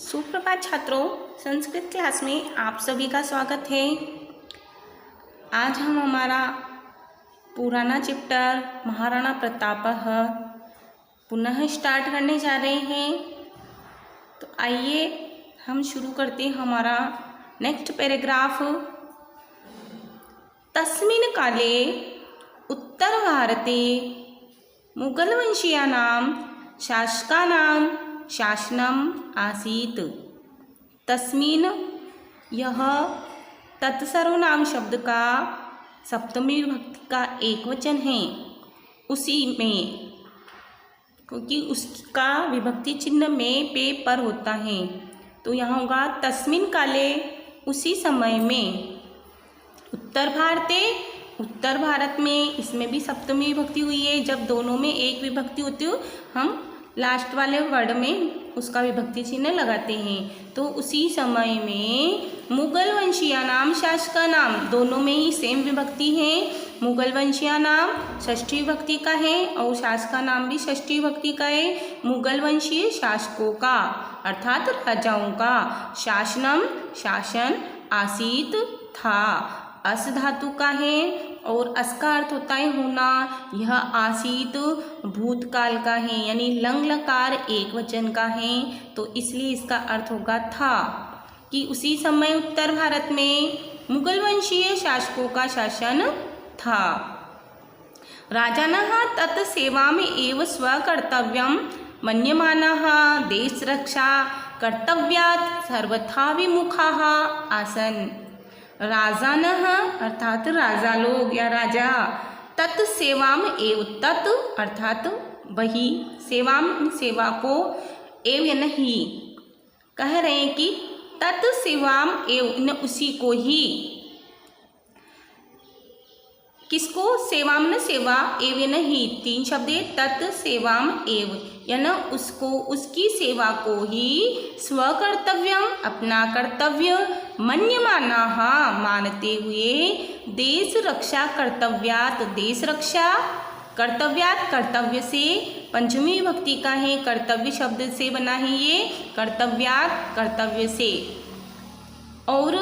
सुप्रभात छात्रों, संस्कृत क्लास में आप सभी का स्वागत है। आज हम हमारा पुराना चैप्टर महाराणा प्रताप पुनः स्टार्ट करने जा रहे हैं। तो आइए हम शुरू करते हैं हमारा नेक्स्ट पैराग्राफ। तस्मिन् काले उत्तर भारते मुगल वंशीयानां शासकानां शासनम आसीत। तस्मिन् यह तत्सर्वनाम शब्द का सप्तमी विभक्ति का एक वचन है। उसी में, क्योंकि उसका विभक्ति चिन्ह में पे पर होता है, तो यहाँ होगा तस्मिन् काले, उसी समय में। उत्तर भारत में, इसमें भी सप्तमी विभक्ति हुई है। जब दोनों में एक विभक्ति होती हो, हम लास्ट वाले वर्ड में उसका विभक्ति चिन्ह लगाते हैं। तो उसी समय में मुगल वंशीया नाम शासका नाम, दोनों में ही सेम विभक्ति है। मुगल वंशीया नाम षष्ठी विभक्ति का है और शासका नाम भी षष्ठी विभक्ति का है। मुगल वंशीय शासकों का अर्थात राजाओं का शासनम शासन आसीत था, अस धातु का है और अस का अर्थ होता है होना। यह आसीत भूतकाल का है, यानी लंग लकार एक वचन का है, तो इसलिए इसका अर्थ होगा था कि उसी समय उत्तर भारत में मुगल वंशीय शासकों का शासन था। राजानः तत् सेवाम् एव स्वकर्तव्यं मन्यमानाः देशरक्षा कर्तव्यात् सर्वथा विमुखाः आसन्। राजानः अर्थात राजा लोग या राजा, तत् सेवाम एव, तत् अर्थात वही, सेवाम सेवा को, एव या नहीं, कह रहे हैं कि तत् सेवाम एव न उसी को ही, किसको, सेवाम न सेवा, एव या नहीं, तीन शब्द है, तत् सेवाम एव या न उसको, उसकी सेवा को ही, स्वकर्तव्यम अपना कर्तव्य, मन्यमाना मानते हुए, देश रक्षा कर्तव्यात, देश रक्षा कर्तव्यात कर्तव्य से, पंचमी विभक्ति का है, कर्तव्य शब्द से बना है ये, कर्तव्यात कर्तव्य से, और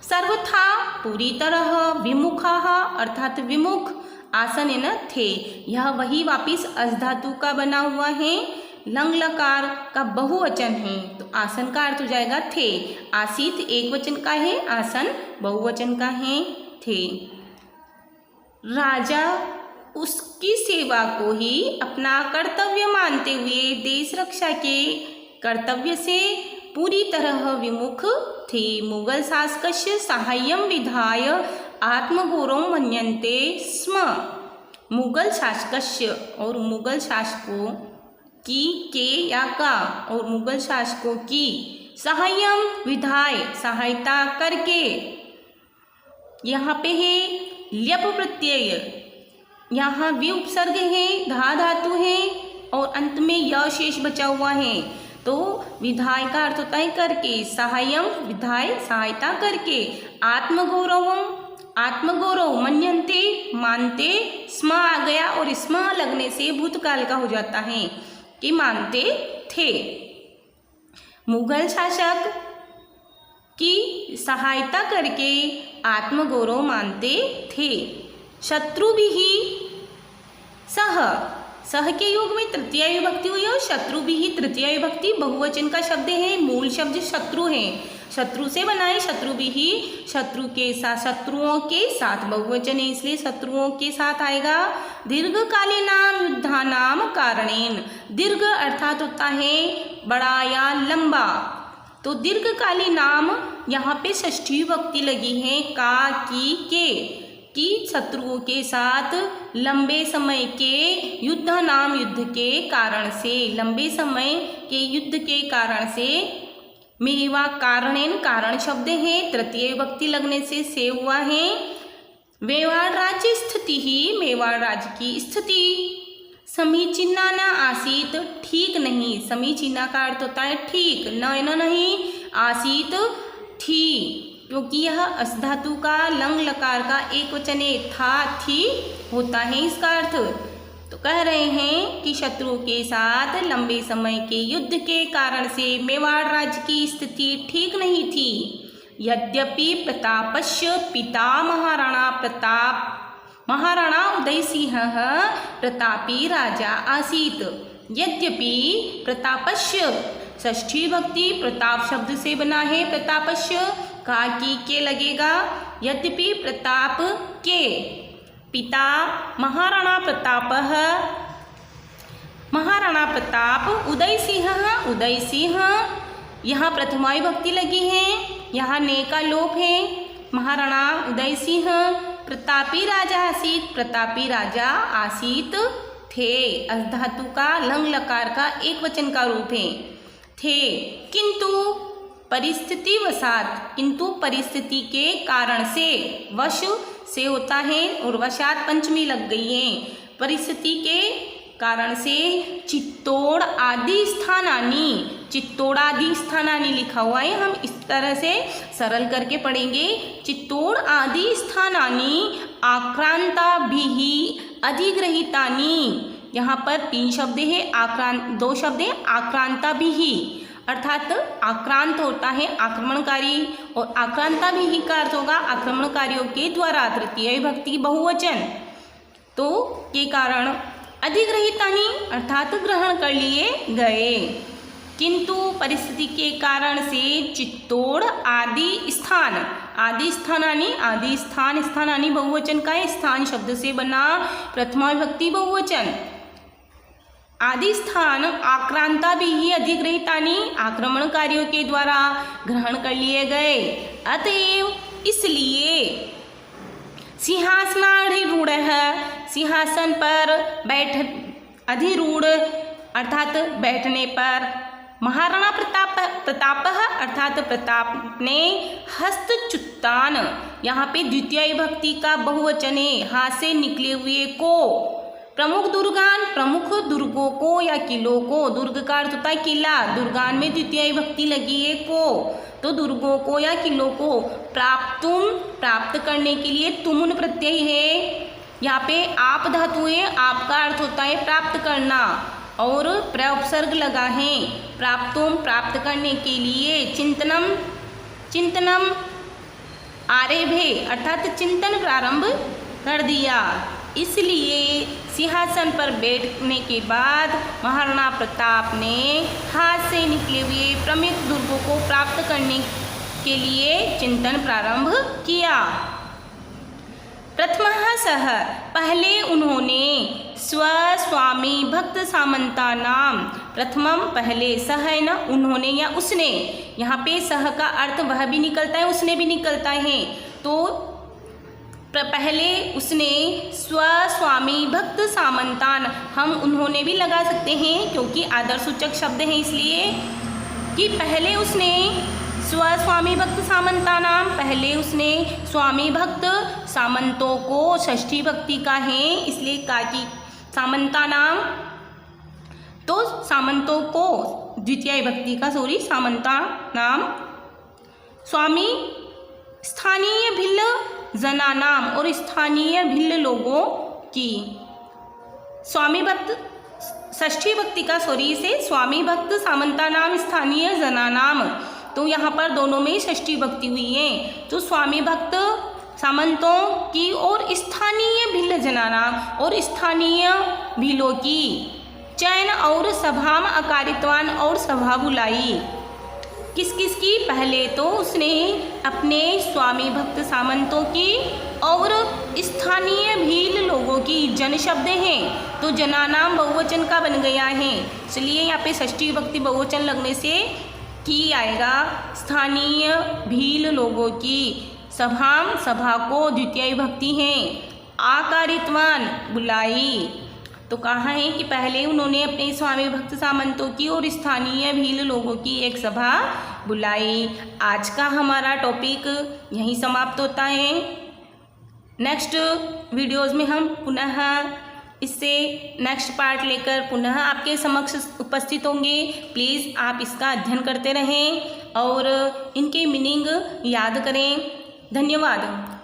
सर्वथा पूरी तरह, विमुखा अर्थात विमुख, आसन न थे। यह वही वापिस अस धातु का बना हुआ है, लंग लकार का बहुवचन है, तो आसन का अर्थ हो जाएगा थे। आसीत एक वचन का है, आसन बहुवचन का है, थे। राजा उसकी सेवा को ही अपना कर्तव्य मानते हुए देश रक्षा के कर्तव्य से पूरी तरह विमुख थे। मुगल शासकस्य साहाय्यम विधाय आत्मगौरव मन्यन्ते स्म। मुगल शासकस्य और मुगल शासकों की, के या का, और मुगल शासकों की, सहाय्यम विधाय सहायता करके, यहाँ पे है ल्यप प्रत्यय, यहाँ वि उपसर्ग है, धा धातु है और अंत में य शेष बचा हुआ है, तो विधाय का अर्थ होता है करके, सहाय्यम विधाय सहायता करके, आत्मगौरवम आत्मगौरव, मन्यन्ते मानते, स्म आ गया और स्म लगने से भूतकाल का हो जाता है कि मानते थे। मुगल शासक की सहायता करके आत्मगौरव मानते थे। शत्रु भी ही सह, सह के योग में तृतीया विभक्ति हुई और शत्रु भी ही तृतीया विभक्ति बहुवचन का शब्द है। मूल शब्द शत्रु है, शत्रु से बना है, शत्रु भी ही, शत्रु के साथ, शत्रुओं के साथ बहुवचन है, इसलिए शत्रुओं के साथ आएगा। दीर्घकालीनाम युद्धानाम कारणेन, दीर्घ अर्थात होता है बड़ा या लंबा, तो दीर्घकालीनाम यहाँ पे षष्ठी विभक्ति लगी है, का की के, कि शत्रुओं के साथ लंबे समय के, युद्ध नाम युद्ध के कारण से, लंबे समय के युद्ध के कारण से, मेवा कारणेन कारण शब्द है, तृतीय विभक्ति लगने से हुआ है। मेवाड़ राज्य स्थिति ही, मेवाड़ राज्य की स्थिति, समीचीना न आसीत ठीक नहीं, समीचीना का अर्थ होता है ठीक, न नहीं, आसीत थी, क्योंकि यह अस धातु का लंग लकार का एक वचन था, थी होता है इसका अर्थ। तो कह रहे हैं कि शत्रु के साथ लंबे समय के युद्ध के कारण से मेवाड़ राज्य की स्थिति ठीक नहीं थी। यद्यपि प्रतापस्य पिता महाराणा उदयसिंहः प्रतापी राजा आसीत्। यद्यपि प्रतापस्य षष्ठी भक्ति प्रताप शब्द से बना है। प्रतापस्य का की के लगेगा। यद्यपि प्रताप के पिता महाराणा प्रताप उदयसिंह यहाँ प्रथमा विभक्ति लगी है, यहाँ ने का लोप है। महाराणा उदयसिंह प्रतापी राजा आसीत थे। अस धातु का लंग लकार का एक वचन का रूप है थे। किंतु परिस्थिति के कारण से, वश से होता है और वशात पंचमी लग गई है। परिस्थिति के कारण से चित्तोड़ादि स्थानानि लिखा हुआ है, हम इस तरह से सरल करके पढ़ेंगे। चित्तोड़ादि स्थानानि आक्रांताभिः अधिग्रहितानि। यहाँ पर 3 शब्द है, 2 शब्द है आक्रांताभिः, अर्थात आक्रांत होता है आक्रमणकारी और आक्रांताभिः का अर्थ होगा आक्रमणकारियों के द्वारा, तृतीय विभक्ति बहुवचन। तो के कारण अधिग्रहितानि अर्थात ग्रहण कर लिए गए। किंतु परिस्थिति के कारण से चित्तोड़ आदि स्थानानि बहुवचन का स्थान शब्द से बना प्रथमा विभक्ति बहुवचन। आदि स्थान आक्रांताभिः अधिग्रहितानि आक्रमणकारियों के द्वारा ग्रहण कर लिए गए। अतएव इसलिए सिंहासनाधिरूढ़ सिंहासन पर अधिरूढ़ अर्थात बैठने पर महाराणा प्रताप अर्थात प्रताप ने हस्तच्युतान, यहाँ पे द्वितीय विभक्ति का बहुवचन है, हाथ से निकले हुए को। प्रमुख दुर्गों को या किलों को, दुर्ग का अर्थ होता है किला, दुर्गान में द्वितीय विभक्ति लगी है को, तो दुर्गों को या किलों को प्राप्त करने के लिए तुमुन प्रत्यय है। यहाँ पे आप धातु है, आप का अर्थ होता है प्राप्त करना और प्रउपसर्ग लगा है। प्राप्त करने के लिए चिंतनम आरेभे अर्थात चिंतन प्रारंभ कर दिया। इसलिए सिंहासन पर बैठने के बाद महाराणा प्रताप ने हाथ से निकले हुए प्रमुख दुर्गों को प्राप्त करने के लिए चिंतन प्रारंभ किया। प्रथमः सः पहले उन्होंने स्वस्वामी भक्त सामंतानाम, प्रथमम पहले, सह है ना उन्होंने या उसने, यहाँ पे सह का अर्थ वह भी निकलता है उसने भी निकलता है। तो पहले उसने स्वस्वामी भक्त सामंतान, हम उन्होंने भी लगा सकते हैं क्योंकि आदर्शसूचक शब्द है, इसलिए कि पहले उसने स्वस्वामी भक्त सामंतानाम, पहले उसने स्वामी भक्त सामंतों को, षष्ठी भक्ति का है इसलिए का की सामंतानाम, तो सामंतों को द्वितीय भक्ति का सामंतानाम, स्वामी स्थानीय भिल्ल जनानाम और स्थानीय भिल्ल लोगों की, स्वामी भक्त षष्ठी भक्ति का से स्वामी भक्त सामंतानाम स्थानीय जनानाम, तो यहाँ पर दोनों में षष्ठी भक्ति हुई है। तो स्वामी भक्त सामंतों की और स्थानीय भिल्ल जनानाम और स्थानीय भिलों की, चयन और सभाम अकारित्वान और सभा बुलाई। किस किस की? पहले तो उसने अपने स्वामी भक्त सामंतों की और स्थानीय भील लोगों की, जन शब्द हैं तो जनानाम बहुवचन का बन गया है, इसलिए यहाँ पे षष्ठी भक्ति बहुवचन लगने से की आएगा। स्थानीय भील लोगों की, सभाम सभा को द्वितीय भक्ति है, आकारित्वान बुलाई, तो कहा है कि पहले उन्होंने अपने स्वामी भक्त सामंतों की और स्थानीय भील लोगों की एक सभा बुलाई। आज का हमारा टॉपिक यहीं समाप्त होता है। नेक्स्ट वीडियोज़ में हम पुनः इससे नेक्स्ट पार्ट लेकर पुनः आपके समक्ष उपस्थित होंगे। प्लीज़ आप इसका अध्ययन करते रहें और इनके मीनिंग याद करें। धन्यवाद।